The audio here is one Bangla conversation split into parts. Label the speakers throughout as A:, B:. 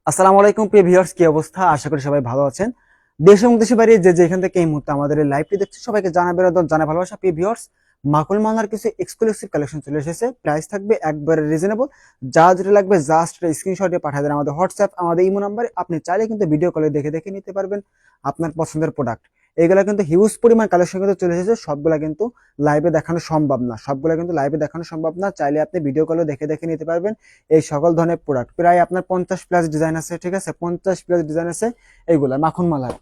A: আসসালামু আলাইকুম প্রিয় ভিউয়ার্স, কি অবস্থা? আশা করি সবাই ভালো আছেন। দেশ এবং দেশের বাইরে যে যেখান থেকে এই মুহূর্তে আমাদের এই লাইভটি দেখছে সবাইকে জানা বেরোদন, জানা ভালোবাসা। প্রিয় ভিউয়ার্স, মাকুল মালার কিছু এক্সক্লুসিভ কালেকশন চলে এসেছে। প্রাইস থাকবে একবারে রিজনেবল। যা যেটা লাগবে জাস্ট স্ক্রিনশট দিয়ে পাঠিয়ে দেন আমাদের হোয়াটসঅ্যাপ, আমাদের ইমো নাম্বারে। আপনি চাইলে কিন্তু ভিডিও কলে দেখে দেখে নিতে পারবেন আপনার পছন্দের প্রোডাক্ট। এগুলা কিন্তু হিউজ পরিমাণ কালেকশন কিন্তু চলে এসেছে। সবগুলা কিন্তু লাইভে দেখানো সম্ভব না, সবগুলা কিন্তু লাইভে দেখানো সম্ভব না। চাইলে আপনি ভিডিও কলে দেখে দেখে নিতে পারবেন এই সকল ধরনের প্রোডাক্ট। প্রায় আপনার 50+ ডিজাইন আছে, ঠিক আছে? 50+ ডিজাইন আছে এইগুলা মাখন মালার।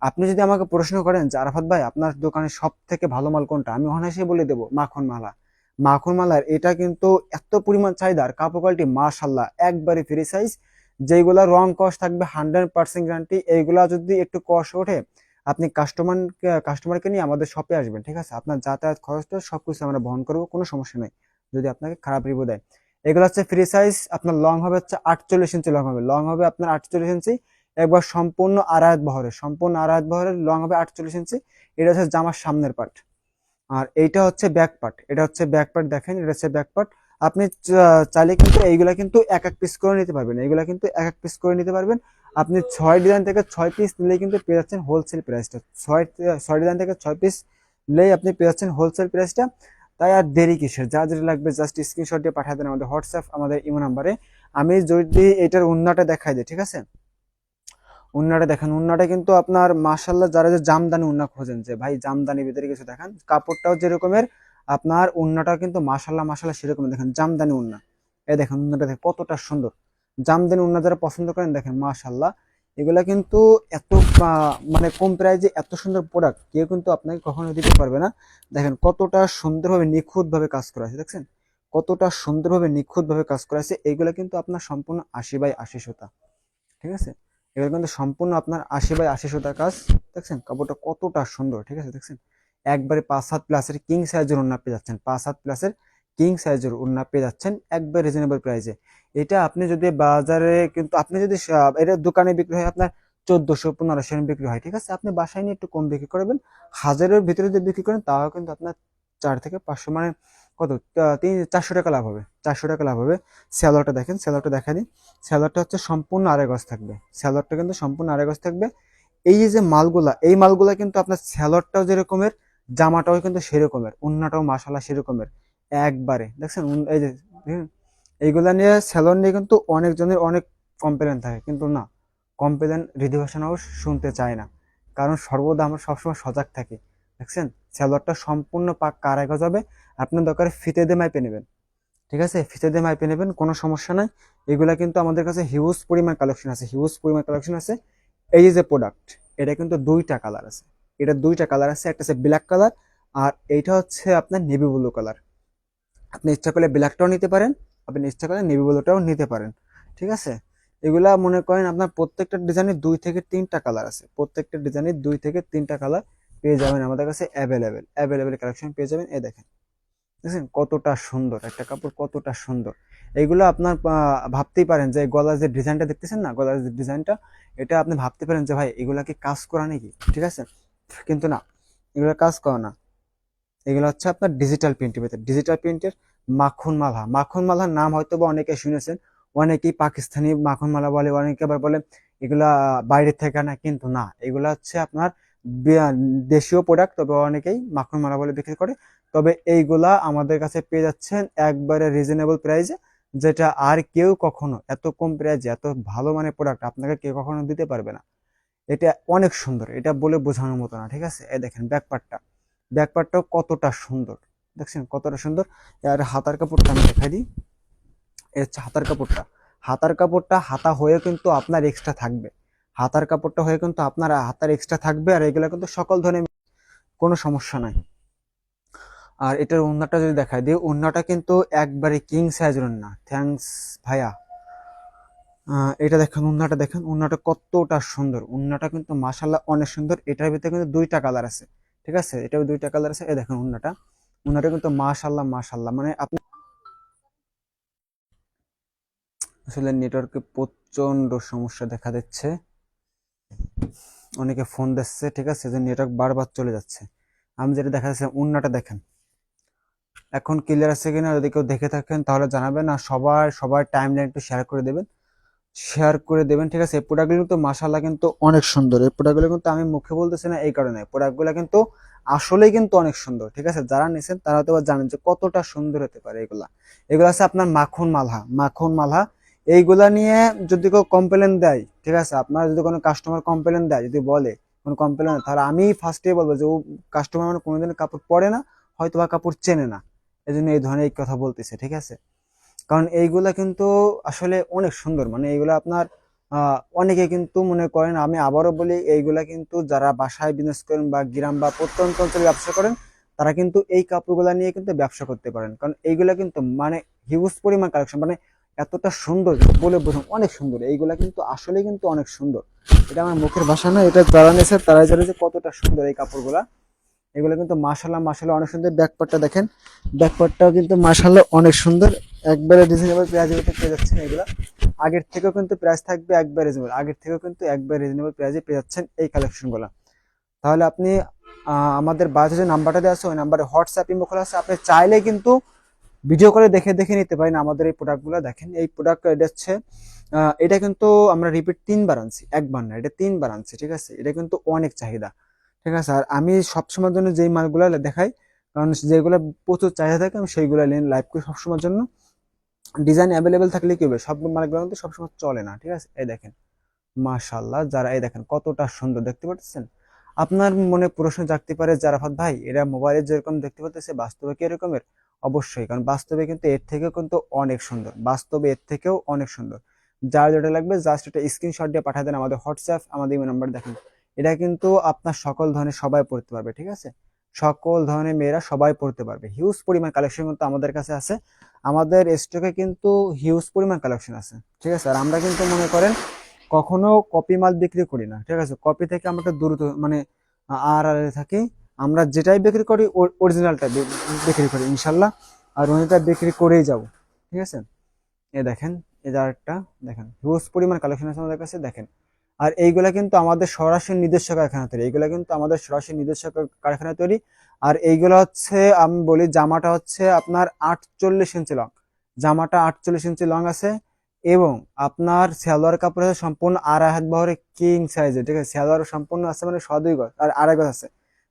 A: আপনি যদি আমাকে প্রশ্ন করেন যে আরাফাত ভাই আপনার দোকানে সব থেকে ভালো মাল কোনটা, আমি অনায়াসে বলে দেবো মাখন মালা। মাখন মালার এটা কিন্তু এত পরিমাণ চাহিদা, আর কাপড় কোয়ালিটি মাশাল্লাহ একবারে ফ্রি সাইজ। যেগুলা রং কস থাকবে 100% গ্যারান্টি। এইগুলা যদি একটু কস ওঠে, আপনি কাস্টমারকে নিয়ে আমাদের শপে আসবেন, ঠিক আছে? আপনার যাতায়াত খরচটা সবকিছু আমরা বহন করবো, কোনো সমস্যা নেই যদি আপনাকে খারাপ রিভিউ দেয়। এগুলো হচ্ছে ফ্রি সাইজ। আপনার লং হবে হচ্ছে 48 ইঞ্চি লং হবে, লং হবে আপনার 48 ইঞ্চি। একবার সম্পূর্ণ আড়াআত বহরের লং হবে 48 ইঞ্চি। এটা হচ্ছে জামার সামনের পার্ট। আর এইটা হচ্ছে ব্যাক পার্ট, এটা হচ্ছে ব্যাক পার্ট। দেখেন এটা হচ্ছে ব্যাক পার্ট। আপনি চাইলে কিন্তু এইগুলা কিন্তু এক এক পিস করে নিতে পারবেন, এইগুলা কিন্তু এক এক পিস করে নিতে পারবেন। আপনি 6 ডিজাইন থেকে 6 পিস নিলেই কিন্তু পেয়ে যাচ্ছেন হোলসেল প্রাইসটা। ছয় ডিজাইন থেকে 6 পিস নিলেই আপনি পেয়ে যাচ্ছেন হোলসেল প্রাইসটা। তাই আর দেরি কিসের? যা যেটা লাগবে জাস্ট স্ক্রিনশট দিয়ে পাঠিয়ে দেন আমাদের হোয়াটসঅ্যাপ, আমাদের ইমো নাম্বারে। আমি যদি এটার উন্নাটা দেখাই দিই, ঠিক আছে? উন্নাটা দেখেন, উন্নাটা কিন্তু আপনার মাশাল্লাহ, যারা যে জামদানি উন্না খোঁজেন যে ভাই জামদানি ভিতরে কিছু দেখান, কাপড়টাও যেরকমের আপনার উন্নাটাও কিন্তু মাশাল্লাহ মাশাল্লাহ সেরকম। দেখেন জামদানি উন্না, এই দেখেন উন্নাটা দেখেন কতটা সুন্দর। জামদানি উন্না যারা পছন্দ করেন দেখেন মাশাল্লাহ, এগুলা কিন্তু এত মানে কম প্রাইসে এত সুন্দর প্রোডাক্ট কেউ কিন্তু আপনাকে কখনো দিতে পারবে না। দেখেন কতটা সুন্দরভাবে নিখুঁত ভাবে কাজ করা আছে, দেখছেন কতটা সুন্দরভাবে নিখুঁত ভাবে কাজ করা আছে। এইগুলা কিন্তু আপনার সম্পূর্ণ 80/80 সুতা, ঠিক আছে? এগুলো কিন্তু সম্পূর্ণ আপনার 80/80 সুতার কাজ। দেখছেন কাপড়টা কতটা সুন্দর, ঠিক আছে? দেখছেন একবারে 5 হাত প্লাসের কিং সাইজের ওড়না পেয়ে যাচ্ছেন, 5 হাত প্লাসের কিং সাইজের ওড়না পেয়ে যাচ্ছেন একবার রিজনেবল প্রাইসে। এটা আপনি যদি বাজারে, কিন্তু আপনি যদি এটা দোকানে বিক্রি হয় আপনার 1400-1500 বিক্রি হয়, ঠিক আছে? আপনি বাসায় নিয়ে একটু কম বিক্রি করবেন। হাজারের ভিতরে যদি বিক্রি করেন তাও কিন্তু আপনার 4 থেকে 500, মানে কত, 400 টাকা লাভ হবে, 400 টাকা লাভ হবে। স্যালোয়ারটা দেখেন, স্যালোয়ারটা দেখা দিই। স্যালোয়ারটা হচ্ছে সম্পূর্ণ আড়াই গজ থাকবে, স্যালোয়ারটা কিন্তু সম্পূর্ণ আড়াই গজ থাকবে। এই যে মালগুলা, এই মালগুলা কিন্তু আপনার স্যালোয়ারটাও যেরকমের, জামাটাও কিন্তু সেরকমের, ওন্নাটাও মাশাআল্লাহ সেরকমের একবারে। দেখছেন এই যে এইগুলা নিয়ে, স্যালোয়ার নিয়ে কিন্তু অনেকজনের অনেক কমপ্লেন থাকে, কিন্তু না, কমপ্লেন রিভিউ ভাষণও শুনতে চায় না, কারণ সর্বদা আমরা সবসময় সজাগ থাকি। দেখছেন স্যালোয়ারটা সম্পূর্ণ পাক্কা আড়াই গজ হবে। আপনার দরকারে ফিতে দিয়ে মাইপে নেবেন, ঠিক আছে? ফিতে দিয়ে মাইপে নেবেন, কোনো সমস্যা নাই। এগুলা কিন্তু আমাদের কাছে হিউজ পরিমাণ কালেকশন আছে, হিউজ পরিমাণ কালেকশন আছে। এই যে প্রোডাক্ট, এটা কিন্তু দুইটা কালার আছে, এটা দুইটা কালার আছে, একটা হচ্ছে ব্ল্যাক কালার, আর এইটা হচ্ছে আপনার নেভি ব্লু কালার। আপনি ইচ্ছা করলে ব্ল্যাকটাও নিতে পারেন, আপনি ইচ্ছা করলে নেভি ব্লুটাও নিতে পারেন, ঠিক আছে? এগুলা মনে করেন আপনার প্রত্যেকটা ডিজাইনের 2 থেকে 3টা কালার আছে, প্রত্যেকটা ডিজাইনের 2 থেকে 3টা কালার পেয়ে যাবেন আমাদের কাছে। অ্যাভেলেবেল অ্যাভেলেবেল কালেকশন পেয়ে যাবেন। এই দেখেন, দেখছেন কতটা সুন্দর একটা কাপড়, কতটা সুন্দর। এইগুলো আপনার ভাবতেই পারেন যে গলার যে ডিজাইনটা দেখতেছেন না, গলার যে ডিজাইনটা, এটা আপনি ভাবতে পারেন যে ভাই এগুলা কি কাজ করা নাকি, ঠিক আছে? কিন্তু না, এগুলো কাজ করা না। এগুলো হচ্ছে আপনার ডিজিটাল প্রিন্টের ভিতরে, ডিজিটাল প্রিন্টের মাখন মালা। মাখন মালার নাম হয়তো বা অনেকে শুনেছেন, অনেকেই পাকিস্তানি মাখন মালা বলে, অনেকে আবার বলে এগুলা বাইরে থেকে না, কিন্তু না, এগুলা হচ্ছে আপনার দেশীয় প্রোডাক্ট, তবে অনেকেই মাখন মালা বলে বিক্রি করে। তবে এইগুলা আমাদের কাছে পেয়ে যাচ্ছেন একবারে রিজনেবল প্রাইসে, যেটা আর কেউ কখনো এত কম প্রাইসে এত ভালো মানের প্রোডাক্ট আপনাকে কেউ কখনো দিতে পারবে না। এটা অনেক সুন্দর, এটা বলে বোঝানোর মতো না, ঠিক আছে? এই দেখেন ব্যাকপার্টটা, ব্যাকপার্টটাও কতটা সুন্দর, দেখছেন কতটা সুন্দর। আর হাতার কাপড়টা আমি দেখাই দিই। এই হচ্ছে হাতার কাপড়টা। হাতার কাপড়টা হাতা হয়ে কিন্তু আপনার এক্সট্রা থাকবে, হাতার কাপড়টা হয়ে কিন্তু আপনার হাতার এক্সট্রা থাকবে। আর এগুলো কিন্তু সকল ধরনের, কোনো সমস্যা নাই। আর এটার ওড়নাটা যদি দেখাই দিই, ওড়নাটা কিন্তু একবারে কিং সাইজের ওড়না। থ্যাঙ্কস ভাইয়া। এটা দেখেন ওড়নাটা, দেখেন ওড়নাটা কতটা সুন্দর, ওড়নাটা কিন্তু মাশাল্লাহ অনেক সুন্দর। এটার ভিতরে কিন্তু 2টা কালার আছে, ঠিক আছে? এটাও 2টা কালার আছে। এই দেখেন ওড়নাটা, ওড়নাটা কিন্তু মাশাল্লাহ মাশাল্লাহ, মানে আপনি আসলে নেটওয়ার্কে প্রচন্ড সমস্যা দেখা দিচ্ছে, অনেকে ফোন দিচ্ছে, ঠিক আছে? যে নেটওয়ার্ক বারবার চলে যাচ্ছে। আমি যেটা দেখা যাচ্ছে ওড়নাটা দেখেন এখন ক্লিয়ার আছে কিনা, যদি কেউ দেখে থাকেন তাহলে জানাবেন। আর সবার সবার টাইম লাইন একটু শেয়ার করে দেবেন, শেয়ার করে দেবেন, ঠিক আছে। এই প্রোডাক্টগুলো কিন্তু মাশাআল্লাহ কিন্তু অনেক সুন্দর। এই প্রোডাক্টগুলো কিন্তু আমি মুখে বলতেছি না এই কারণে, প্রোডাক্টগুলো কিন্তু আসলেই কিন্তু অনেক সুন্দর, ঠিক আছে। যারা নিছেন তারা তো জানেন যে কতটা সুন্দর হতে পারে এগুলা। এগুলো আছে আপনার মাখন মালহা, মাখন মালহা। এইগুলা নিয়ে যদি কেউ কমপ্লেন দেয়, ঠিক আছে, আপনার যদি কোনো কাস্টমার কমপ্লেন দেয়, যদি বলে কোনো কমপ্লেন, তাহলে আমি ফার্স্টে বলবো যে ও কাস্টমার মানে কোনোদিন কাপড় পরে না, হয়তো বা কাপড় চেনে না, এই জন্য এই ধরনের এই কথা বলতেছে, ঠিক আছে। কারণ এইগুলা কিন্তু আসলে অনেক সুন্দর, মানে এইগুলা আপনার অনেকে কিন্তু মনে করেন, আমি আবারও বলি, এইগুলা কিন্তু যারা বাসায় বিজনেস করেন বা গ্রাম বা প্রত্যন্ত অঞ্চলে ব্যবসা করেন, তারা কিন্তু এই কাপড়গুলা নিয়ে কিন্তু ব্যবসা করতে পারেন। কারণ এইগুলা কিন্তু মানে হিউজ পরিমাণ কালেকশন, মানে এতটা সুন্দর বলে বোঝানো, অনেক সুন্দর এইগুলা কিন্তু আসলে কিন্তু অনেক সুন্দর। এটা আমার মুখের ভাষা না, এটা যারা নিয়েছে তারাই জানে যে কতটা সুন্দর এই কাপড়গুলা। এগুলো কিন্তু মাশাআল্লাহ মাশাআল্লাহ অনেক সুন্দর। ব্যাকপার্টটা দেখেন, ব্যাকপার্টটাও কিন্তু মাশাআল্লাহ অনেক সুন্দর, একবারে রিজনেবল প্রাইসে পেয়ে যাচ্ছেন এগুলো। আগের থেকেও কিন্তু প্রাইস থাকবে একবার রিজনেবল, আগের থেকেও কিন্তু একবার রিজনেবল প্রাইসে পেয়ে যাচ্ছেন এই কালেকশনগুলো। তাহলে আপনি আমাদের বাজারে যে নাম্বারটা দেওয়া আছে ওই নাম্বারে হোয়াটসঅ্যাপ ইমো খোলা আছে, আপনি চাইলে কিন্তু ভিডিও করে দেখে দেখে নিতে পারেন আমাদের এই প্রোডাক্টগুলো। দেখেন এই প্রোডাক্ট, এটা হচ্ছে এটা কিন্তু আমরা রিপিট 3 বার আনছি, একবার না, এটা 3 বার আনছি, ঠিক আছে। এটা কিন্তু অনেক চাহিদা, ঠিক আছে। আর আমি সবসময়ের জন্য যেই মালগুলো দেখাই, কারণ যেগুলো প্রচুর চাহিদা থাকে আমি সেইগুলো লাইভ করি সবসময়ের জন্য। ডিজাইন অ্যাভেলেবেল থাকলে কি হবে, সব মালগুলো কিন্তু সবসময় চলে না, ঠিক আছে। এই দেখেন মাশাআল্লাহ, যারা এই দেখেন কতটা সুন্দর দেখতে পাচ্ছেন। আপনার মনে প্রশ্ন জাগতে পারে জারাফাত ভাই, এরা মোবাইলে যেরকম দেখতে পাচ্ছে বাস্তবে কি এরকমের? অবশ্যই, কারণ বাস্তবে কিন্তু এর থেকেও কিন্তু অনেক সুন্দর, বাস্তবে এর থেকেও অনেক সুন্দর। যার যেটা লাগবে জাস্ট একটা স্ক্রিনশট দিয়ে পাঠিয়ে দেন আমাদের হোয়াটসঅ্যাপ, আমাদের ইমেল নাম্বার। দেখেন এটা কিন্তু আপনার সকল ধরনের সবাই পড়তে পারবে, ঠিক আছে। সকল ধরনের মেয়েরা সবাই পড়তে পারবে। হিউজ পরিমাণ কালেকশন কিন্তু আমাদের কাছে আছে, আমাদের স্টকে কিন্তু হিউজ পরিমাণ কালেকশন আছে, ঠিক আছে। আর আমরা কিন্তু মনে করেন কখনো কপি মাল বিক্রি করি না, ঠিক আছে। কপি থেকে আমরা একটু দ্রুত মানে আর থাকি, আমরা যেটাই বিক্রি করি অরিজিনালটা বিক্রি করি ইনশাল্লাহ, আর ওইটা বিক্রি করেই যাব, ঠিক আছে। এ দেখেন, এই একটা দেখেন হিউজ পরিমাণ কালেকশন আছে আমাদের কাছে, দেখেন। আর এইগুলা কিন্তু আমাদের সরাসরি নিজস্ব কারখানা তৈরি, এইগুলা কিন্তু আমাদের সরাসরি নিজস্ব কারখানা তৈরি। আর এইগুলো হচ্ছে আমি বলি, জামাটা হচ্ছে আপনার 48 ইঞ্চি লং, জামাটা 48 ইঞ্চি লং আছে। এবং আপনার সালোয়ার কাপড় আছে সম্পূর্ণ 2.5 হাত বহরে কিং সাইজে, ঠিক আছে। সালোয়ার সম্পূর্ণ আছে মানে 2.5 গজ আর 2.5 গজ আছে,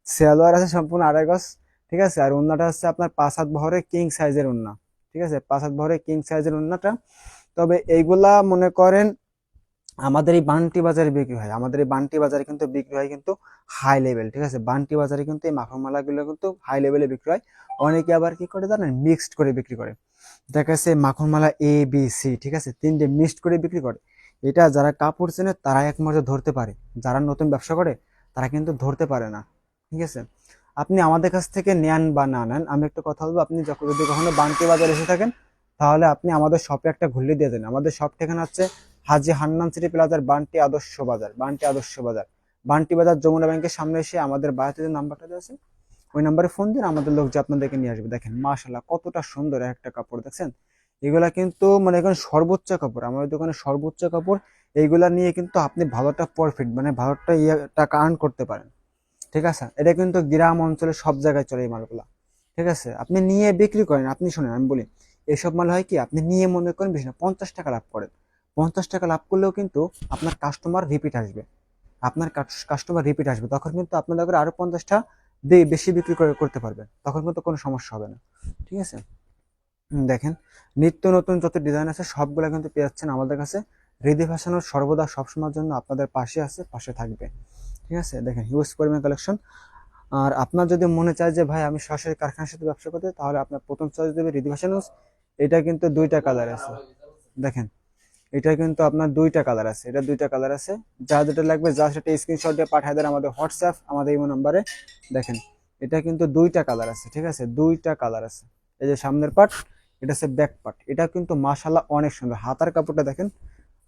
A: সালোয়ার আছে সম্পূর্ণ 2.5 গজ, ঠিক আছে। আর ওন্নাটা হচ্ছে আপনার 5 হাত বহরে কিং সাইজের ওন্না, ঠিক আছে। 5 হাত বহরে কিং সাইজের ওন্নাটা। তবে এইগুলা মনে করেন আমাদের এই বান্টি বাজারে বিক্রি হয়, আমাদের এই বান্টি বাজারে কিন্তু বিক্রি হয় কিন্তু হাই লেভেল, ঠিক আছে। বান্টি বাজারে কিন্তু এই মাখনমালাগুলো কিন্তু হাই লেভেলে বিক্রি হয়। অনেকে আবার কি করে জানেন, মিক্সড করে বিক্রি করে। দেখা যাচ্ছে মাখনমালা ABC, ঠিক আছে, 3টে মিক্সড করে বিক্রি করে। এটা যারা কাপড় চেনে তারা একমাত্র ধরতে পারে, যারা নতুন ব্যবসা করে তারা কিন্তু ধরতে পারে না, ঠিক আছে। আপনি আমাদের কাছ থেকে নেন বা না নেন, আমি একটা কথা বলবো, আপনি যখন যদি কখনো বান্টি বাজার এসে থাকেন তাহলে আপনি আমাদের শপে একটা ঘুরলে দিয়ে দেন। আমাদের শপ ঠিকানা হচ্ছে হাজী হান্নান সিটি প্লাজার বান্টি আদর্শ বাজার, বান্টি আদর্শ বাজার, বান্টি বাজার যমুনা ব্যাংকের সামনে এসে আমাদের বাড়িতে যে নাম্বারটা দেওয়া আছে ওই নাম্বারে ফোন দিন, আমাদের লোক যে আপনাদেরকে নিয়ে আসবে। দেখেন মাশাআল্লাহ কতটা সুন্দর একটা কাপড় দেখছেন। এগুলা কিন্তু মানে এখন সর্বোচ্চ কাপড়, আমাদের দোকানে সর্বোচ্চ কাপড়। এইগুলা নিয়ে কিন্তু আপনি ভালোটা প্রফিট মানে ভালোটা টাকা আর্ন করতে পারেন, ঠিক আছে। এটা কিন্তু গ্রাম অঞ্চলে সব জায়গায় চলে এই মালগুলা, ঠিক আছে। আপনি নিয়ে বিক্রি করেন, আপনি শুনেন আমি বলি, এইসব মাল হয় কি, আপনি নিয়ে মনে করেন বেশি না 50 টাকা লাভ করেন, 50 টাকা লাভ করলেও কিন্তু আপনার কাস্টমার রিপিট আসবে, আপনার কাস্টমার রিপিট আসবে, তখন কিন্তু আপনাদের করে আরো 50টা বেশি বিক্রি করতে পারবেন, তখন কিন্তু কোনো সমস্যা হবে না, ঠিক আছে। দেখেন নিত্য নতুন যত ডিজাইন আছে সবগুলা কিন্তু পেয়ে যাচ্ছেন আমাদের কাছে। হৃদি ফ্যাশনের সর্বদা সবসময়ের জন্য আপনাদের পাশে আছে, পাশে থাকবে, ঠিক আছে। দেখেন হিউজ পরিমাণ কালেকশন। আর আপনার যদি মনে চায় যে ভাই আমি সরাসরি কারখানার সাথে ব্যবসা করতে, তাহলে আপনার প্রথম চয়েস দেবে হৃদি ফ্যাশন হাউস। এটা কিন্তু 2টা কালার আছে, দেখেন এটা কিন্তু আপনার 2টা কালার আছে, এটা 2টা কালার আছে। যা যেটা লাগবে জাস্ট একটা স্ক্রিনশট দিয়ে পাঠিয়ে দেন আমাদের হোয়াটসঅ্যাপ, আমাদের ইমো নাম্বারে। দেখেন এটা কিন্তু 2টা কালার আছে, ঠিক আছে, 2টা কালার আছে। এই যে সামনের পার্ট, এটা হচ্ছে ব্যাক পার্ট। এটা কিন্তু মাশাআল্লাহ অনেক সুন্দর। হাতার কাপড়টা দেখেন,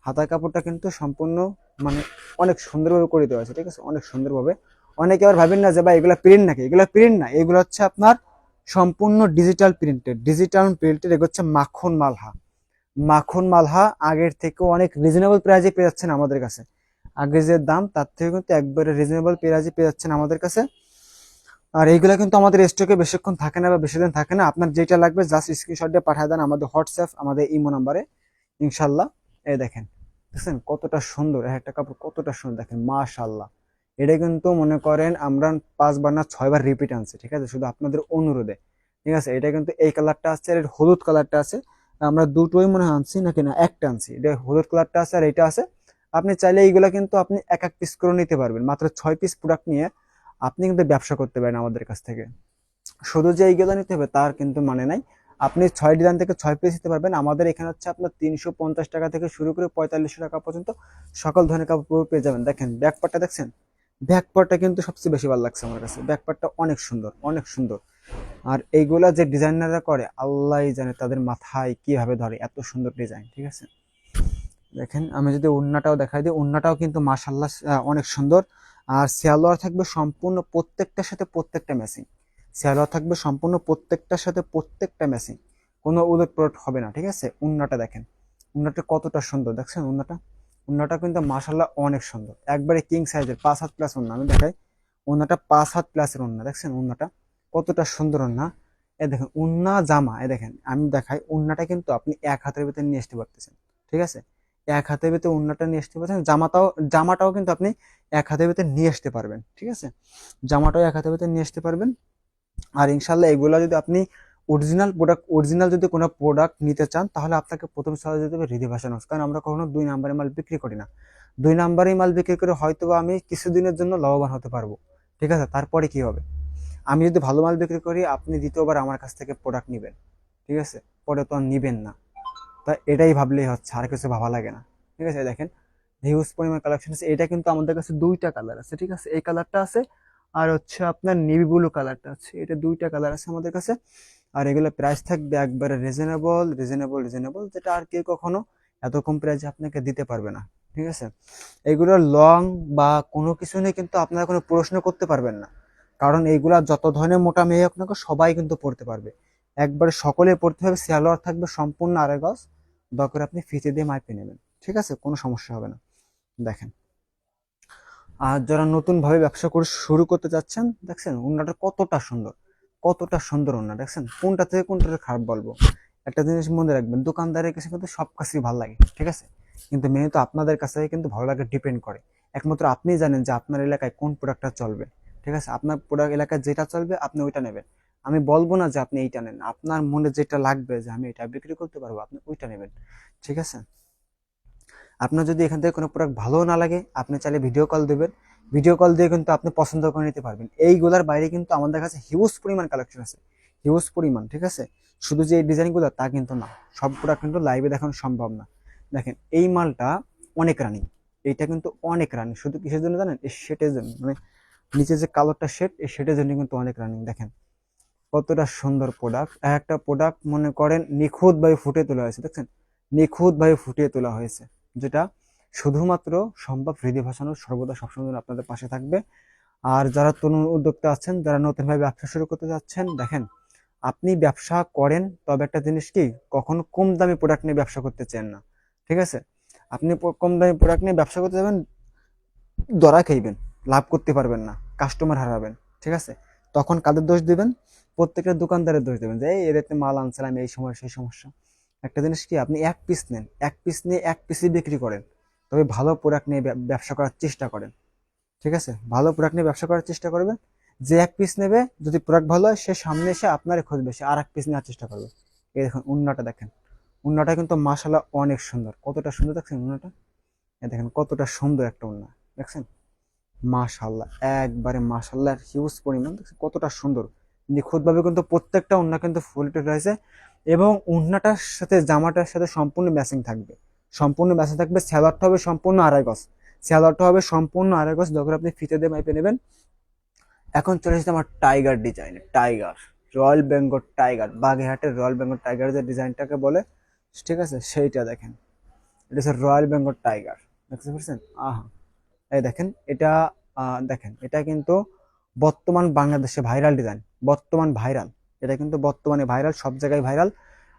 A: হাতার কাপড়টা কিন্তু সম্পূর্ণ মানে অনেক সুন্দরভাবে করে দেওয়া আছে, ঠিক আছে, অনেক সুন্দরভাবে। অনেকে আবার ভাবেন না যে ভাই এগুলা প্রিন্ট নাকি, এগুলা প্রিন্ট না, এগুলো হচ্ছে আপনার সম্পূর্ণ ডিজিটাল প্রিন্টেড, ডিজিটাল প্রিন্টেড। এগুলো হচ্ছে মাখন মালহা, মাখন মালহা। আগের থেকে অনেক রিজনেবল প্রাইসে পেয়ে যাচ্ছেন আমাদের কাছে, আগে যে দাম তার থেকে কিন্তু একবারে রিজনেবল প্রাইসে পেয়ে যাচ্ছেন আমাদের কাছে। আর এইগুলা কিন্তু আমাদের স্টকে বেশিক্ষণ থাকে না বা বেশি দিন থাকে না। আপনার যেটা লাগবে জাস্ট স্ক্রিনশট দিয়ে পাঠিয়ে দেন আমাদের হোয়াটসঅ্যাপ, আমাদের ইমো নাম্বারে, ইনশাল্লাহ। এই দেখেন দেখছেন কতটা সুন্দর, একটা কাপড় কতটা সুন্দর দেখেন, মাশাআল্লাহ। এটা কিন্তু মনে করেন আমরা 5 বার না 6 বার রিপিট আনছি, ঠিক আছে, শুধু আপনাদের অনুরোধে। ঠিক আছে, এটা কিন্তু এই কালারটা আছে আর এর হলুদ কালারটা আছে। আমরা দুটোই মনে হয় আনছি নাকি না, একটা আনছি, এটা হলুদ কালারটা আছে আর এটা আছে। আপনি চাইলে এইগুলা কিন্তু আপনি এক এক পিস করে নিতে পারবেন, মাত্র 6 পিস প্রোডাক্ট নিয়ে আপনি কিন্তু ব্যবসা করতে পারেন আমাদের কাছ থেকে। শুধু যে এইগুলো নিতে হবে তার কিন্তু মানে নাই, আপনি 6 ডিজাইন থেকে 6 পিস নিতে পারবেন। আমাদের এখানে হচ্ছে আপনার 350 টাকা থেকে শুরু করে 4500 টাকা পর্যন্ত সকল ধরনের কাপড় পেয়ে যাবেন। দেখেন ব্যাকপার্টটা দেখছেন, ব্যাকপার্টটা কিন্তু সবচেয়ে বেশি ভালো লাগছে আমার কাছে, ব্যাকপার্টটা অনেক সুন্দর, অনেক সুন্দর। আর এইগুলা যে ডিজাইনাররা করে আল্লাহই জানে তাদের মাথায় কিভাবে ধরে এত সুন্দর ডিজাইন। ঠিক আছে, দেখেন আমি যদি ওড়নাটাও দেখাই দিই, ওড়নাটাও কিন্তু মাশাআল্লাহ অনেক সুন্দর। আর সালোয়ার থাকবে সম্পূর্ণ প্রত্যেকটার সাথে প্রত্যেকটা ম্যাচিং, সালোয়ার থাকবে সম্পূর্ণ প্রত্যেকটার সাথে প্রত্যেকটা ম্যাচিং, কোনো উলট পালট হবে না। ঠিক আছে, ওড়নাটা দেখেন, ওড়নাটা কতটা সুন্দর দেখছেন, ওড়নাটা, ওড়নাটা কিন্তু মাশাআল্লাহ অনেক সুন্দর, একবারে কিং সাইজের 5 হাত প্লাস ওড়না। আমি দেখাই, ওড়নাটা 5 হাত প্লাসের ওড়না, দেখছেন ওড়নাটা কতটা সুন্দর ওড়না। এ দেখেন ওড়না জামা, এ দেখেন আমি দেখাই, ওড়নাটা কিন্তু আপনি এক হাতের ভিতরে নিয়ে আসতে পারতেছেন। ঠিক আছে, এক হাতের ভিতরে ওড়নাটা নিয়ে আসতে পারছেন, জামাটাও কিন্তু আপনি এক হাতের ভিতরে নিয়ে আসতে পারবেন। ঠিক আছে, জামাটাও এক হাতের ভিতরে নিয়ে আসতে পারবেন। আর ইনশাল্লাহ এগুলো যদি আপনি অরিজিনাল যদি কোনো প্রোডাক্ট নিতে চান তাহলে আপনাকে প্রথমে চলে যেতে হবে হৃদি ভাষণ হাউস, কারণ আমরা কখনো 2 নাম্বারের মাল বিক্রি করি না। 2 নাম্বারের মাল বিক্রি করে হয়তো আমি কিছুদিনের জন্য লাভবান হতে পারবো। ঠিক আছে, তারপরে কি হবে, আমি যদি ভালো মাল বিক্রি করি আপনি দ্বিতীয়বার আমার কাছ থেকে প্রোডাক্ট নেবেন। ঠিক আছে, পরে তো আর নিবেন না। তা এটাই ভাবলেই হচ্ছে, আর কিছু ভাবা লাগে না। ঠিক আছে, দেখেন হিউজ পরিমাণ কালেকশন আছে। এটা কিন্তু আমাদের কাছে 2টা কালার আছে। ঠিক আছে, এই কালারটা আছে আর হচ্ছে আপনার নেভি ব্লু কালারটা আছে, এটা 2টা কালার আছে আমাদের কাছে। আর এগুলো প্রাইস থাকবে একবারে রিজনেবল রিজনেবল রিজনেবল, যেটা আর কেউ কখনো এত কম প্রাইসে আপনাকে দিতে পারবে না। ঠিক আছে, এগুলো লং বা কোনো কিছু নিয়ে কিন্তু আপনারা কোনো প্রশ্ন করতে পারবেন না, কারণ এইগুলা যত ধরনের মোটা মেয়ে আপনাকে সবাই কিন্তু পড়তে পারবে, একবারে সকলে পড়তে হবে। সালোয়ার থাকবে সম্পূর্ণ আড়াই গজ, দরকার আপনি ফিতে দিয়ে মাইপে নেবেন। ঠিক আছে, কোনো সমস্যা হবে না। দেখেন, আর যারা নতুন ভাবে ব্যবসা করে শুরু করতে যাচ্ছেন, দেখছেন ওড়নাটা কতটা সুন্দর, কতটা সুন্দর ওড়না, দেখছেন কোনটা থেকে কোনটা খারাপ বলবো। একটা জিনিস মনে রাখবেন, দোকানদারের কাছে কিন্তু সব কাছেই ভালো লাগে। ঠিক আছে, কিন্তু মেনে তো আপনাদের কাছে কিন্তু ভালো লাগে ডিপেন্ড করে, একমাত্র আপনি জানেন যে আপনার এলাকায় কোন প্রোডাক্টটা চলবে। ঠিক আছে, আপনার প্রোডাক্ট এলাকায় যেটা চলবে আপনি ওইটা নেবেন। আমি বলবো না যে আপনি এইটা নেন, আপনার মনে যেটা লাগবে যে আমি এটা বিক্রি করতে পারবো আপনি ওইটা নেবেন। ঠিক আছে, আপনার যদি এখান থেকে কোনো প্রোডাক্ট ভালো না লাগে আপনি চাইলে ভিডিও কল দেবেন, ভিডিও কল দিয়ে কিন্তু আপনি পছন্দ করে নিতে পারবেন। এইগুলার বাইরে কিন্তু আমাদের কাছে হিউজ পরিমাণ কালেকশন আছে, হিউজ পরিমাণ। ঠিক আছে, শুধু যে এই ডিজাইনগুলো তা কিন্তু না, সব প্রোডাক্ট কিন্তু লাইভে দেখানো সম্ভব না। দেখেন এই মালটা অনেক রানিং, এইটা কিন্তু অনেক রানিং, শুধু কিসের জন্য জানেন, এই শেটের জন্য, মানে নিচে যে কালোটা শেড, এই শেটের জন্য কিন্তু অনেক রানিং। দেখেন কতটা সুন্দর প্রোডাক্ট, একটা প্রোডাক্ট মনে করেন নিখুঁত ভাবে ফুটিয়ে তোলা হয়েছে। দেখছেন নিখুঁত ভাবে ফুটিয়ে তোলা হয়েছে, যেটা শুধুমাত্র সম্ভব হৃদয় ভাসানোর সর্বদা সবসময় জন্য আপনাদের পাশে থাকবে। আর যারা তরুণ উদ্যোক্তা আছেন, যারা নতুন ভাবে ব্যবসা শুরু করতে যাচ্ছেন, দেখেন আপনি ব্যবসা করেন, তবে একটা জিনিস কি, কখনো কম দামি প্রোডাক্ট নিয়ে ব্যবসা করতে চান না। ঠিক আছে, আপনি কম দামি প্রোডাক্ট নিয়ে ব্যবসা করতে যাবেন, ধরা খাইবেন, লাভ করতে পারবেন না, কাস্টমার হারাবেন। ঠিক আছে, তখন কাদের দোষ দিবেন, প্রত্যেকটা দোকানদারের দোষ দেবেন যে এই এদেরতে মাল আনছিলাম এই সময় সেই সমস্যা। একটা জিনিস কি, আপনি এক পিস নেন, এক পিস নিয়ে এক পিসই বিক্রি করেন, তবে ভালো প্রোডাক্ট নিয়ে ব্যবসা করার চেষ্টা করেন। ঠিক আছে, ভালো প্রোডাক্ট নিয়ে ব্যবসা করার চেষ্টা করবেন। যে এক পিস নেবে যদি প্রোডাক্ট ভালো হয় সে সামনে এসে আপনারই খুঁজবে, সে আর এক পিস নেওয়ার চেষ্টা করবে। এই দেখুন উন্নাটা দেখেন, উন্নাটা কিন্তু মাশাআল্লাহ অনেক সুন্দর, কতটা সুন্দর দেখছেন উন্নাটা, এই দেখেন কতটা সুন্দর একটা উন্না, দেখছেন মাশাআল্লাহ, একবারে মাশাআল্লাহ হিউজ পরিমাণ, দেখছেন কতটা সুন্দর, নিখুঁতভাবে কিন্তু প্রত্যেকটা ওড়না কিন্তু ফুল টুল রয়েছে। এবং ওড়নাটার সাথে জামাটার সাথে সম্পূর্ণ ম্যাচিং থাকবে, সম্পূর্ণ ম্যাচিং থাকবে। সালোয়ারটা হবে সম্পূর্ণ আড়াই গজ, সালোয়ারটা হবে সম্পূর্ণ আড়াই গজ, যখন আপনি ফিতে দিয়ে মাইপে নেবেন। এখন চলে এসেছে আমার টাইগার ডিজাইনে, টাইগার রয়্যাল বেঙ্গল টাইগার, বাগেরহাটের রয়্যাল বেঙ্গল টাইগার যে ডিজাইনটাকে বলে, ঠিক আছে সেইটা দেখেন, এটা হচ্ছে রয়্যাল বেঙ্গল টাইগার, দেখতে পাচ্ছেন, আহা এই দেখেন এটা, দেখেন এটা কিন্তু বর্তমান বাংলাদেশে ভাইরাল ডিজাইন, বর্তমান ভাইরাল, এটা কিন্তু বর্তমানে ভাইরাল, সব জায়গায় ভাইরাল।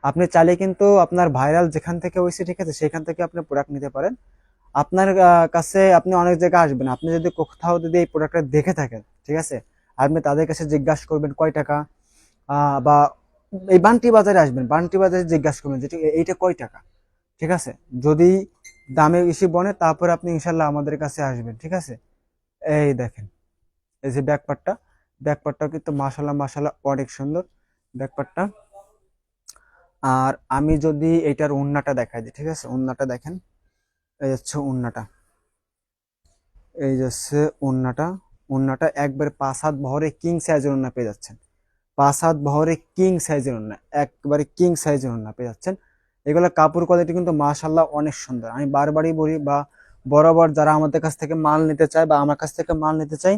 A: আপনি চাইলে কিন্তু আপনার ভাইরাল যেখান থেকে হয়েছে, ঠিক আছে, সেখান থেকে আপনি প্রোডাক্ট নিতে পারেন। আপনার কাছে আপনি অনেক জায়গায় আসবেন, আপনি যদি কোথাও যদি এই প্রোডাক্টটা দেখে থাকেন, ঠিক আছে, আপনি তাদের কাছে জিজ্ঞাসা করবেন কয় টাকা, বা এই বান্টি বাজারে আসবেন, বান্টি বাজারে জিজ্ঞাসা করবেন যে এইটা কয় টাকা। ঠিক আছে, যদি দামে বেশি বনে, তারপরে আপনি ইনশাল্লাহ আমাদের কাছে আসবেন, ঠিক আছে। এই দেখেন, এই যে ব্যাকপার্টটা, ব্যাকপার্টটাও কিন্তু মাশাল্লাহ মাশাল্লাহ অনেক সুন্দর ব্যাকপার্টটা। আর আমি যদি এটার ওড়নাটা দেখাই দিই, ঠিক আছে, ওড়নাটা দেখেন, এই হচ্ছে ওড়নাটা, এই যাচ্ছে ওড়নাটা। ওড়নাটা একবার 5 হাত বহরে কিং সাইজের ওড়না পেয়ে যাচ্ছেন। 5 হাত বহরে কিং সাইজের ওড়না, একবারে কিং সাইজের ওড়না পেয়ে যাচ্ছেন। এগুলো কাপড় কোয়ালিটি কিন্তু মাশাল্লাহ অনেক সুন্দর। আমি বারবারই বলি, বা বরাবর যারা আমাদের কাছ থেকে মাল নিতে চায় বা আমার কাছ থেকে মাল নিতে চাই,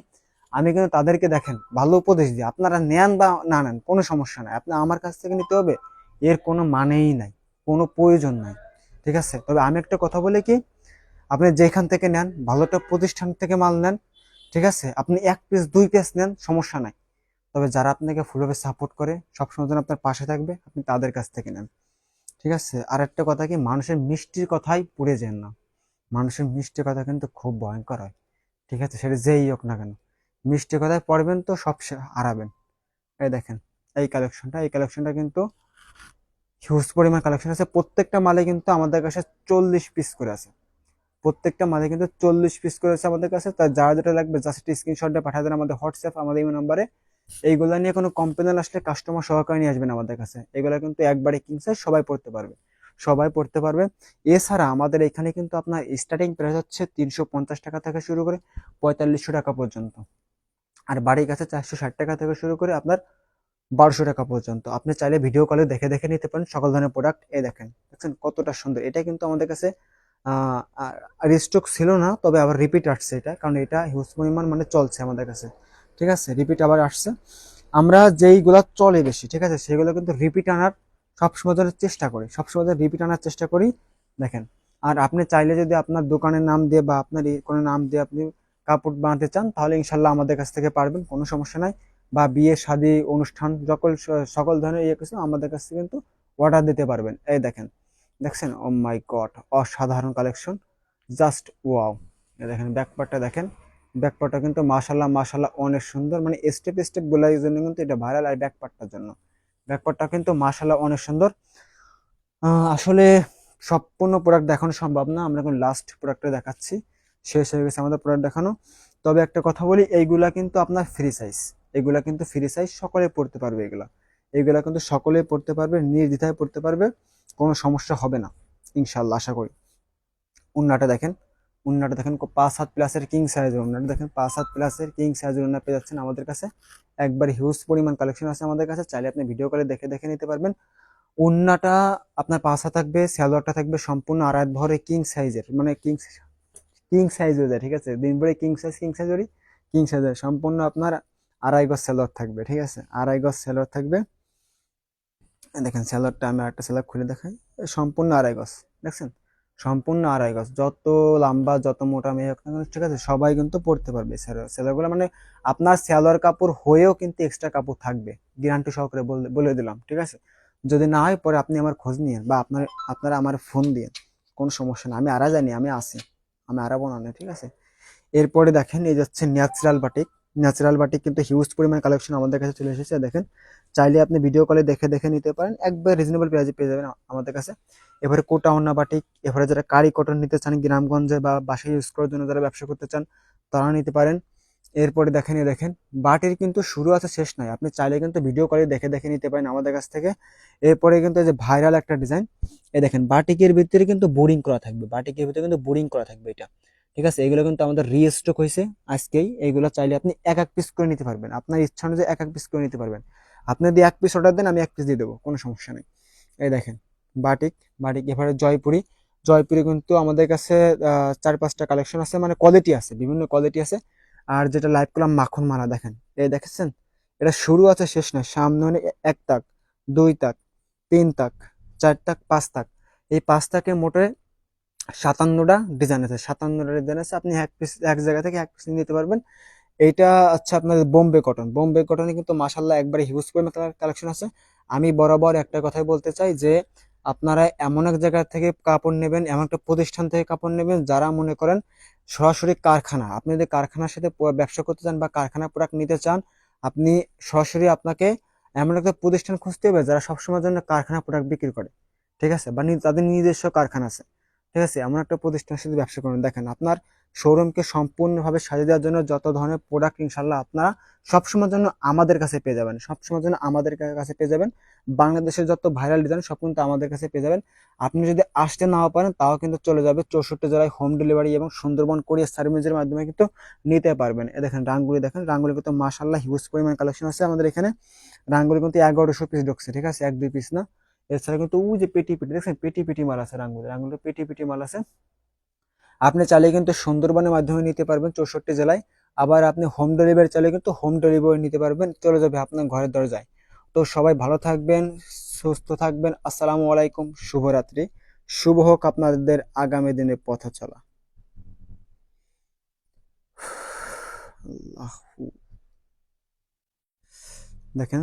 A: আমি কিন্তু তাদেরকে দেখেন ভালো উপদেশ দিই। আপনারা নেন বা না নেন কোনো সমস্যা নাই, আপনি আমার কাছ থেকে নিতে হবে এর কোনো মানেই নাই, কোনো প্রয়োজন নাই, ঠিক আছে। তবে আমি একটা কথা বলি কি, আপনি যেখান থেকে নেন ভালো একটা প্রতিষ্ঠান থেকে মাল নেন, ঠিক আছে। আপনি 1 পিস 2 পিস নেন, সমস্যা নাই। তবে যারা আপনাকে ফুলভাবে সাপোর্ট করে, সবসময় যেন আপনার পাশে থাকবে, আপনি তাদের কাছ থেকে নেন, ঠিক আছে। আর একটা কথা কি, মানুষের মিষ্টির কথাই পুড়ে যেন না। মানুষের মিষ্টি কথা কিন্তু খুব ভয়ঙ্কর হয়, ঠিক আছে, সেটা যেই হোক না কেন। মিষ্টি কথায় পড়বেন তো সব হারাবেন। এই দেখেন, এই কালেকশনটা কিন্তু হিউজ পরিমাণ কালেকশন আছে। প্রত্যেকটা মালে কিন্তু আমাদের কাছে 40 পিস করে আছে। প্রত্যেকটা মালে কিন্তু 40 পিস করে আছে আমাদের কাছে। তার যারা যেটা লাগবে জাস্ট স্ক্রিনশট দিয়ে পাঠিয়ে দেন আমাদের হোয়াটসঅ্যাপ, আমাদের এই নাম্বারে। এইগুলা নিয়ে কোনো কমপ্লেন আসলে কাস্টমার সহকারে নিয়ে আসবেন আমাদের কাছে। এগুলা কিন্তু একবারে কিং সাইজ, সবাই পড়তে পারবে, সবাই পড়তে পারবে। এছাড়া আমাদের এখানে কিন্তু আপনার স্টার্টিং প্রাইস হচ্ছে 350 টাকা থেকে শুরু করে 4500 টাকা পর্যন্ত। আর বাড়ির কাছে 460 টাকা থেকে শুরু করে আপনার 1200 টাকা পর্যন্ত। আপনি চাইলে ভিডিও কলে দেখে দেখে নিতে পারেন সকল ধরনের প্রোডাক্ট। এই দেখেন, দেখছেন কতটা সুন্দর। এটা কিন্তু আমাদের কাছে রিস্টক ছিল না, তবে আবার রিপিট আসছে এটা, কারণ এটা হিউজ পরিমাণ মানে চলছে আমাদের কাছে, ঠিক আছে, রিপিট আবার আসছে। আমরা যেইগুলা চলে বেশি, ঠিক আছে, সেগুলো কিন্তু রিপিট আনার সবসময় ধরে চেষ্টা করি, সবসময় ধরে রিপিট আনার চেষ্টা করি। দেখেন, আর আপনি চাইলে যদি আপনার দোকানের নাম দিয়ে বা আপনার কোনো নাম দিয়ে আপনি কাপড় বানাতে চান, তাহলে ইনশাল্লাহ আমাদের কাছ থেকে পারবেন, কোনো সমস্যা নাই। বা বিয়ে শাদী অনুষ্ঠান সকল সকল ধরনের ইয়ে কিছু আমাদের কাছ থেকে কিন্তু অর্ডার দিতে পারবেন। এই দেখেন, দেখছেন, ও মাই গড, অসাধারণ কালেকশন, জাস্ট ওয়াও। দেখেন ব্যাকপার্টটা দেখেন, ব্যাকপার্টটা কিন্তু মাশাল্লাহ মাশাল্লাহ অনেক সুন্দর, মানে স্টেপ স্টেপ গুলার জন্য কিন্তু এটা ভাইরাল। আর ব্যাকপার্টটার জন্য, ব্যাকপার্টটা কিন্তু মাশাল্লাহ অনেক সুন্দর। আসলে সম্পূর্ণ প্রোডাক্ট দেখানো সম্ভব না, আমরা এখন লাস্ট প্রোডাক্টটা দেখাচ্ছি, শেষ হয়ে গেছে আমাদের প্রোডাক্ট দেখানো। তবে একটা কথা বলি, এইগুলা কিন্তু আপনার ফ্রি সাইজ, এগুলা কিন্তু ফ্রি সাইজ, সকলে পড়তে পারবে এগুলা। এগুলা কিন্তু সকলেই পড়তে পারবে, নির্দ্বিধায় পড়তে পারবে, কোনো সমস্যা হবে না ইনশাল্লাহ, আশা করি। উন্নাটা দেখেন, উন্নাটা দেখেন 5 হাত প্লাসের কিং সাইজের উন্নাটা দেখেন, 5 হাত প্লাসের কিং সাইজের উন্না পেয়ে যাচ্ছেন আমাদের কাছে। একবার হিউজ পরিমাণ কালেকশন আছে আমাদের কাছে, চাইলে আপনি ভিডিও কলে দেখে দেখে নিতে পারবেন। উন্নাটা আপনার 5 হাত থাকবে, সালোয়ারটা থাকবে সম্পূর্ণ আড়াই হাত ভরে কিং সাইজের, মানে কিং কিং সাইজ হয়ে যায়, ঠিক আছে, দিন ভরে কিং সাইজেরই কিং সাইজের সম্পূর্ণ আপনার আড়াই গজ সালোয়ার থাকবে, ঠিক আছে, আড়াই গজ সালোয়ার থাকবে। দেখেন সালোয়ারটা, আমি আরেকটা সালোয়ার খুলে দেখাই, সম্পূর্ণ আড়াই গজ, দেখছেন, সম্পূর্ণ আড়াই গজ। যত লম্বা যত মোটা মেয়ে হোক না কেন, ঠিক আছে, সবাই কিন্তু পরতে পারবে সেলোয়ারগুলো। মানে আপনার সালোয়ার কাপড় হয়েও কিন্তু এক্সট্রা কাপড় থাকবে, গ্যারান্টি সহকারে বলে দিলাম, ঠিক আছে। যদি না হয় পরে আপনি আমার খোঁজ নিয়েন, বা আপনারা আমার ফোন দিয়ে, কোনো সমস্যা না, আমি আরা জানি, আমি আসি, আমি আরাবো না, ঠিক আছে। এরপরে দেখেন, এই যাচ্ছে ন্যাচারাল বাটিক। ন্যাচারাল বাটিক কিন্তু হিউজ পরিমাণ কালেকশন আমাদের কাছে চলে এসেছে, দেখেন। চাইলে আপনি ভিডিও কলে দেখে দেখে নিতে পারেন, একবার রিজনেবল প্রাইসে পেয়ে যাবেন আমাদের কাছে। এবারে কোটা ওন্না বাটিক, এবারে যারা কারি কটন নিতে চান গ্রামগঞ্জে বা বাসায় ইউজ করার জন্য যারা ব্যবসা করতে চান, তারা নিতে পারেন। এরপরে দেখেন, দেখেন বাটির কিন্তু শুরু আছে শেষ নাই, আপনি চাইলে কিন্তু ভিডিও কলে দেখে দেখে নিতে পারেন আমাদের কাছ থেকে। এরপরে কিন্তু এই যে ভাইরাল একটা ডিজাইন, এই দেখেন বাটিকের ভিতরে কিন্তু বোরিং করা থাকবে, বাটিকের ভিতরে কিন্তু বোরিং করা থাকবে এটা, ঠিক আছে। এগুলো কিন্তু আমাদের রিস্টক হয়েছে আজকেই। এইগুলো চাইলে আপনি এক এক পিস করে নিতে পারবেন, আপনার ইচ্ছা অনুযায়ী এক এক পিস করে নিতে পারবেন। আপনি যদি 1 পিস অর্ডার দেন, আমি 1 পিস দিয়ে দেবো, কোনো সমস্যা নেই। এই দেখেন বাটিক, বাটিক এবারে জয়পুরি। জয়পুরি কিন্তু আমাদের কাছে 4-5টা কালেকশন আছে, মানে কোয়ালিটি আছে, বিভিন্ন কোয়ালিটি আছে। আর যেটা লাইভ করলাম মাখন মালা, দেখেন, এই দেখেছেন, এটা শুরু আছে শেষ নয়, সামনে মানে 1 তাক, 2 তাক, 3 তাক, 4 তাক, 5 তাক। এই 5 তাকের মোটে 57টা ডিজাইন আছে, 57টা ডিজাইন আছে। আপনি এক পিস এক জায়গা থেকে 1 পিস নিতে পারবেন। এইটা আচ্ছা আপনার বোম্বে কটন, বোম্বে কটনে কিন্তু মাশাল্লাহ একবারে হিউজ পরিমাণ কালেকশন আছে। আমি বরাবর একটা কথাই বলতে চাই যে আপনারা এমন এক জায়গা থেকে কাপড় নেবেন, এমন একটা প্রতিষ্ঠান থেকে কাপড় নেবেন যারা মনে করেন সরাসরি কারখানা। আপনি যদি কারখানার সাথে ব্যবসা করতে চান বা কারখানা প্রোডাক্ট নিতে চান, আপনি সরাসরি আপনাকে এমন একটা প্রতিষ্ঠান খুঁজতে হবে যারা সবসময়ের জন্য কারখানা প্রোডাক্ট বিক্রি করে, ঠিক আছে, বা তাদের নিজস্ব কারখানা আছে। ঠিক আছে, এমন একটা প্রতিষ্ঠানের সাথে ব্যবসা করুন। দেখেন আপনার শোরুমকে সম্পূর্ণভাবে সাজিয়ে দেওয়ার জন্য যত ধরনের প্রোডাক্ট ইনশাল্লাহ আপনারা সবসময়ের জন্য আমাদের কাছে পেয়ে যাবেন, সবসময়ের জন্য আমাদের কাছে পেয়ে যাবেন। বাংলাদেশের যত ভাইরাল ডিজাইন সব কিন্তু আমাদের কাছে পেয়ে যাবেন। আপনি যদি আসতে নাও পারেন তাও কিন্তু চলে যাবে 64 জেলায় হোম ডেলিভারি এবং সুন্দরবন কোরিয়ার সার্ভিসের মাধ্যমে কিন্তু নিতে পারবেন। এ দেখেন রাঙ্গুলি, দেখেন রাঙ্গুলি কিন্তু মাশাআল্লাহ হিউজ পরিমাণ কালেকশন আছে আমাদের এখানে। রাঙ্গুলি কিন্তু 1100 পিস ঢুকছে, ঠিক আছে, 1-2 পিস না। এছাড়া কিন্তু ওই যে পেটি পেটি দেখছেন, পেটি পেটি মাল আছে রাঙ্গুলি, রাঙ্গুলি পেটি পেটি মাল আছে। আপনি চাইলে কিন্তু সুন্দরবনের মাধ্যমে নিতে পারবেন 64 জেলায়। আবার আপনি হোম ডেলিভারি চাইলে কিন্তু হোম ডেলিভারি নিতে পারবেন, চলে যাবে আপনার ঘরের দরজায়। তো সবাই ভালো থাকবেন, সুস্থ থাকবেন। আসসালামু আলাইকুম, শুভরাত্রি। শুভ হোক আপনাদের আগামী দিনের পথ চলা। আল্লাহ, দেখেন